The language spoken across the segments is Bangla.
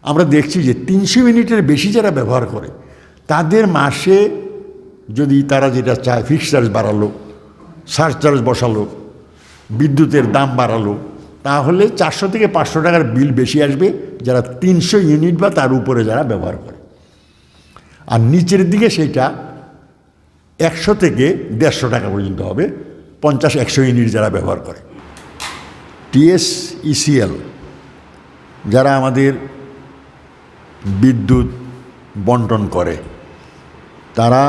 আমরা দেখছি যে 300 ইউনিটের বেশি যারা ব্যবহার করে তাদের মাসে যদি তারা যেটা চায় ফিক্সড চার্জ বাড়ালো, সারচার্জ বসালো, বিদ্যুতের দাম বাড়ালো, তাহলে 400 থেকে 500 টাকার বিল বেশি আসবে যারা 300 ইউনিট বা তার উপরে যারা ব্যবহার করে। আর নিচের দিকে সেটা 100 থেকে 150 টাকা পর্যন্ত হবে 50-100 ইউনিট যারা ব্যবহার করে। TSECL যারা আমাদের বিদ্যুৎ বন্টন করে, তারা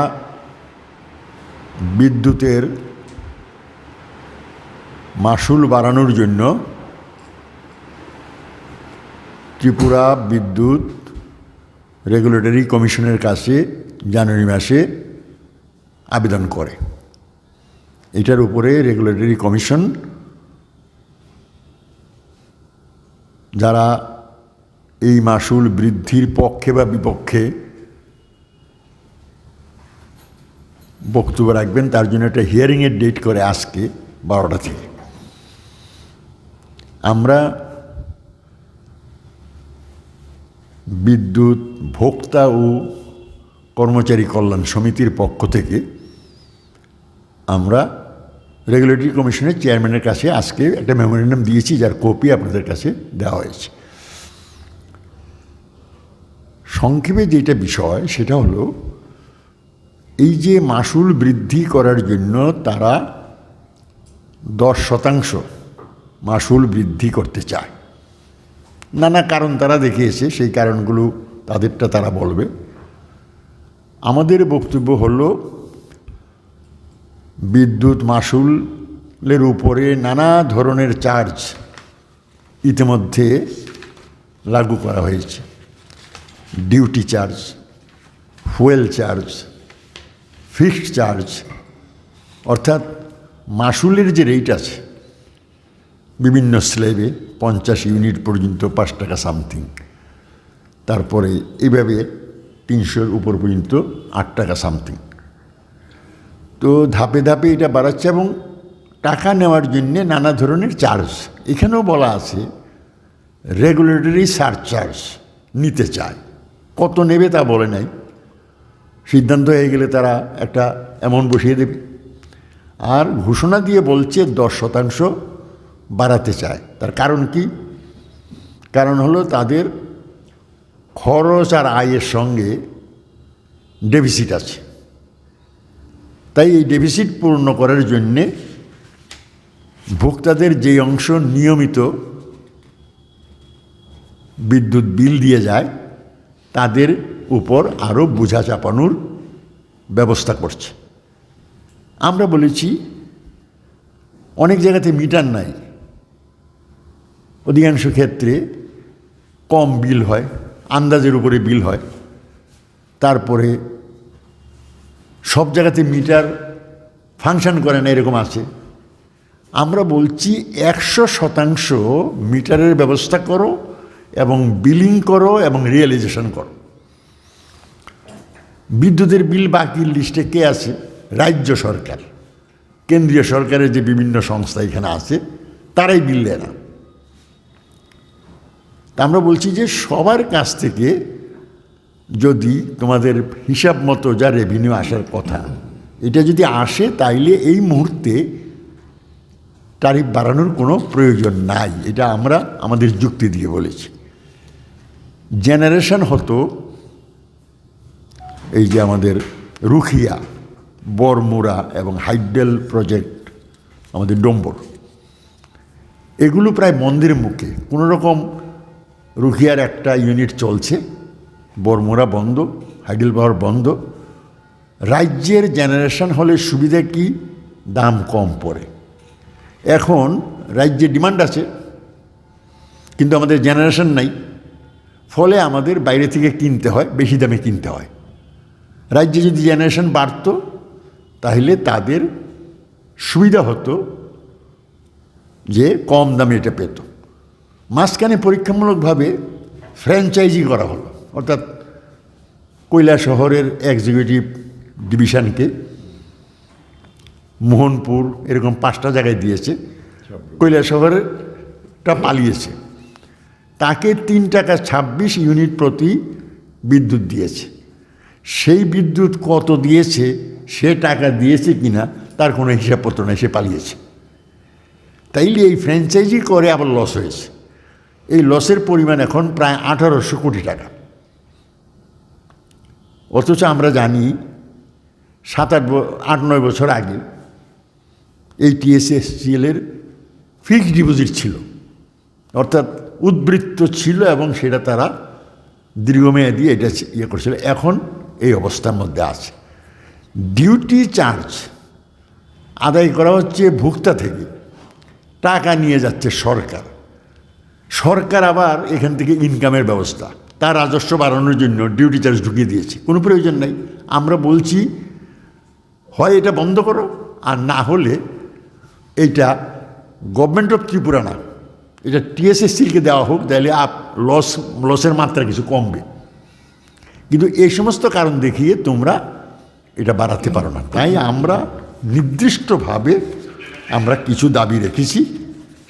বিদ্যুতের মাশুল বাড়ানোর জন্য ত্রিপুরা বিদ্যুৎ রেগুলেটরি কমিশনের কাছে জানুয়ারি মাসে আবেদন করে। এটার উপরে রেগুলেটরি কমিশন যারা এই মাশুল বৃদ্ধির পক্ষে বা বিপক্ষে বক্তব্য রাখবেন তার জন্য একটা হিয়ারিংয়ের ডেট করে আজকে 12টা থেকে। আমরা বিদ্যুৎ ভোক্তা ও কর্মচারী কল্যাণ সমিতির পক্ষ থেকে আমরা রেগুলেটরি কমিশনের চেয়ারম্যানের কাছে আজকে একটা মেমোরেন্ডাম দিয়েছি, যার কপি আপনাদের কাছে দেওয়া হয়েছে। সংক্ষেপে যেটা বিষয় সেটা হলো এই যে মাশুল বৃদ্ধি করার জন্য তারা 10% মাশুল বৃদ্ধি করতে চায়। নানা কারণ তারা দেখিয়েছে, সেই কারণগুলো তাদেরটা তারা বলবে। আমাদের বক্তব্য হলো বিদ্যুৎ মাশুলের উপরে নানা ধরনের চার্জ ইতিমধ্যে লাগু করা হয়েছে। Duty charge, fuel charge, fixed charge, অর্থাৎ মাশুলের যে রেট আছে বিভিন্ন স্ল্যাবে 50 ইউনিট পর্যন্ত 5 টাকা সামথিং, তারপরে এইভাবে 300-র উপর পর্যন্ত 8 টাকা সামথিং। তো ধাপে ধাপে এটা বাড়াচ্ছে এবং টাকা নেওয়ার জন্যে নানা ধরনের চার্জ। এখানেও বলা আছে রেগুলেটরি সারচার্জ নিতে চায়, কত নেবে তা বলে নাই, সিদ্ধান্ত হয়ে গেলে তারা একটা অ্যামাউন্ট বসিয়ে দেবে। আর ঘোষণা দিয়ে বলছে 10% বাড়াতে চায়। তার কারণ কি? কারণ হলো তাদের খরচ আর আয়ের সঙ্গে ডেফিসিট আছে, তাই এই ডেফিসিট পূর্ণ করার জন্যে ভোক্তাদের যে অংশ নিয়মিত বিদ্যুৎ বিল দিয়ে যায় তাদের উপর আরও বোঝা চাপানোর ব্যবস্থা করছে। আমরা বলেছি অনেক জায়গাতে মিটার নাই, অধিকাংশ ক্ষেত্রে কম বিল হয়, আন্দাজের উপরে বিল হয়। তারপরে সব জায়গাতে মিটার ফাংশন করে না, এরকম আছে। আমরা বলছি 100% মিটারের ব্যবস্থা করো এবং বিলিং করো এবং রিয়েলাইজেশন করো। বিদ্যুতের বিল বাকির লিস্টে কে আছে? রাজ্য সরকার, কেন্দ্রীয় সরকারের যে বিভিন্ন সংস্থা এখানে আছে তারাই বিল দেয় না। তা আমরা বলছি যে সবার কাছ থেকে যদি তোমাদের হিসাব মতো যা রেভিনিউ আসার কথা এটা যদি আসে, তাইলে এই মুহূর্তে ট্যারিফ বাড়ানোর কোনো প্রয়োজন নাই। এটা আমরা আমাদের যুক্তি দিয়ে বলেছি। জেনারেশন হতো এই যে আমাদের রুখিয়া, বরমুড়া এবং হাইডেল প্রজেক্ট, আমাদের ডম্বর, এগুলো প্রায় বন্ধের মুখে। কোনো রকম রুখিয়ার একটা ইউনিট চলছে, বরমুড়া বন্ধ, হাইডেল পাওয়ার বন্ধ। রাজ্যের জেনারেশন হলে সুবিধা কি? দাম কম পড়ে। এখন রাজ্যে ডিমান্ড আছে কিন্তু আমাদের জেনারেশন নাই, ফলে আমাদের বাইরে থেকে কিনতে হয়, বেশি দামে কিনতে হয়। রাজ্যে যদি জেনারেশন বাড়ত তাহলে তাদের সুবিধা হতো যে কম দামে এটা পেত। মাঝখানে পরীক্ষামূলকভাবে ফ্র্যাঞ্চাইজি করা হলো, অর্থাৎ কৈলাসহরের এক্সিকিউটিভ ডিভিশনকে মোহনপুর এরকম 5টা জায়গায় দিয়েছে, কৈলাসহরেরটা পালিয়েছে। তাকে 3 টাকা 26 ইউনিট প্রতি বিদ্যুৎ দিয়েছে। সেই বিদ্যুৎ কত দিয়েছে, সে টাকা দিয়েছে কিনা তার কোনো হিসাবপত্র নেই, সে পালিয়েছে। তাইলে এই ফ্র্যাঞ্চাইজি করে আবার লস হয়েছে। এই লসের পরিমাণ এখন প্রায় 1800 কোটি টাকা। অথচ আমরা জানি 7-8-9 বছর আগে এই TSSCL-এর ফিক্সড ডিপোজিট ছিল, অর্থাৎ উদ্বৃত্ত ছিল, এবং সেটা তারা দীর্ঘমেয়াদী এটা করছিল। এখন এই অবস্থার মধ্যে আছে। ডিউটি চার্জ আদায় করা হচ্ছে ভোক্তা থেকে, টাকা নিয়ে যাচ্ছে সরকার। সরকার আবার এখান থেকে ইনকামের ব্যবস্থা, তার রাজস্ব বাড়ানোর জন্য ডিউটি চার্জ ঢুকিয়ে দিয়েছে। কোনো প্রয়োজন নাই। আমরা বলছি হয় এটা বন্ধ করো, আর না হলে এইটা গভর্নমেন্ট অফ ত্রিপুরা না, এটা TSSCL-কে দেওয়া হোক, তাহলে লসের মাত্রা কিছু কমবে। কিন্তু এই সমস্ত কারণ দেখিয়ে তোমরা এটা বাড়াতে পারো না। তাই আমরা নির্দিষ্টভাবে আমরা কিছু দাবি রেখেছি।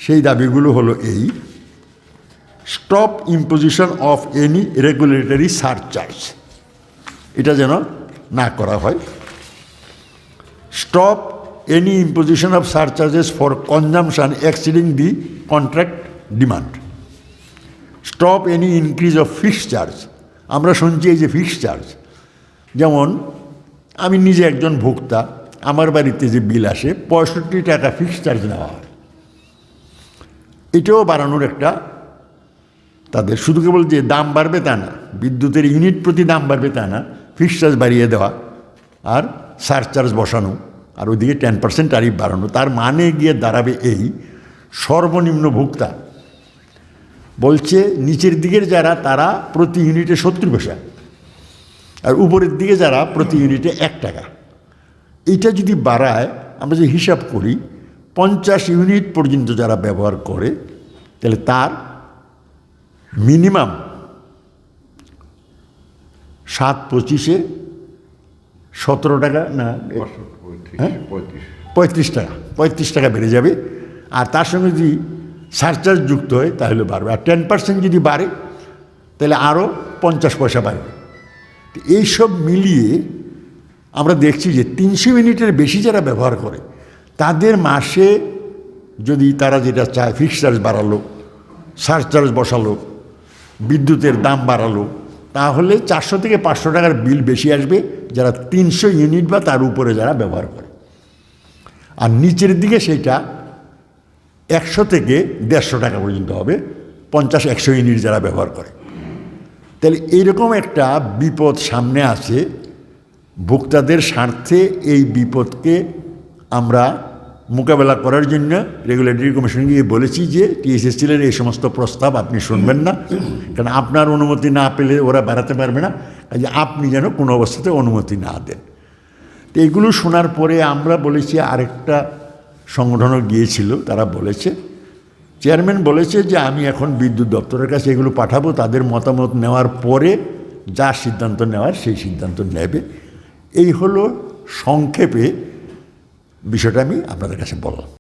সেই দাবিগুলো হলো এই: stop imposition of any regulatory surcharge, এটা যেন না করা হয়। Stop any imposition of surcharges for consumption exceeding the contract demand. Stop any increase of fixed charge. আমরা শুনছি এই যে ফিক্সড চার্জ, যেমন আমি নিজে একজন ভোক্তা, আমার বাড়িতে যে বিল আসে 65 টাকা ফিক্সড চার্জ নেওয়া হয়। এটাও বাড়ানোর একটা তাদের, শুধু কেবল যে দাম বাড়বে তা না, বিদ্যুতের ইউনিট প্রতি দাম বাড়বে তা না, ফিক্সড চার্জ বাড়িয়ে দেওয়া আর সারচার্জ বসানো, আর ওইদিকে 10% ট্যারিফ বাড়ানো। তার মানে গিয়ে দাঁড়াবে এই: সর্বনিম্ন ভোক্তা বলছে নিচের দিকের যারা, তারা প্রতি ইউনিটে 70 পয়সা, আর উপরের দিকে যারা প্রতি ইউনিটে 1 টাকা। এইটা যদি বাড়ায়, আমরা যে হিসাব করি 50 ইউনিট পর্যন্ত যারা ব্যবহার করে, তাহলে তার মিনিমাম 7-25-এ 17 টাকা না 35 টাকা বেড়ে যাবে। আর তার সঙ্গে যদি সারচার্জ যুক্ত হয় তাহলে বাড়বে। আর 10% যদি বাড়ে তাহলে আরও 50 পয়সা বাড়বে। এইসব মিলিয়ে আমরা দেখছি যে 300 ইউনিটের বেশি যারা ব্যবহার করে, তাদের মাসে যদি তারা যেটা চায়, ফিক্সড চার্জ বাড়ালো, সারচার্জ বসালো, বিদ্যুতের দাম বাড়ালো, তাহলে 400 থেকে 500 টাকার বিল বেশি আসবে যারা 300 ইউনিট বা তার উপরে যারা ব্যবহার করে। আর নিচের দিকে সেটা 100 থেকে 150 টাকা পর্যন্ত হবে 50-100 ইউনিট যারা ব্যবহার করে। তাহলে এইরকম একটা বিপদ সামনে আছে। ভোক্তাদের স্বার্থে এই বিপদকে আমরা মোকাবেলা করার জন্য রেগুলেটরি কমিশনকে বলেছি যে TSSCL-এর এই সমস্ত প্রস্তাব আপনি শুনবেন না, কারণ আপনার অনুমতি না পেলে ওরা বাড়াতে পারবে না, কাজে আপনি যেন কোনো অবস্থাতে অনুমতি না দেন। তো এগুলো শোনার পরে আমরা বলেছি, আরেকটা সংগঠনও গিয়েছিল, তারা বলেছে, চেয়ারম্যান বলেছে যে আমি এখন বিদ্যুৎ দপ্তরের কাছে এগুলো পাঠাবো, তাদের মতামত নেওয়ার পরে যা সিদ্ধান্ত নেওয়ার সেই সিদ্ধান্ত নেবে। এই হলো সংক্ষেপে বিষয়টা আমি আপনাদের কাছে বললাম।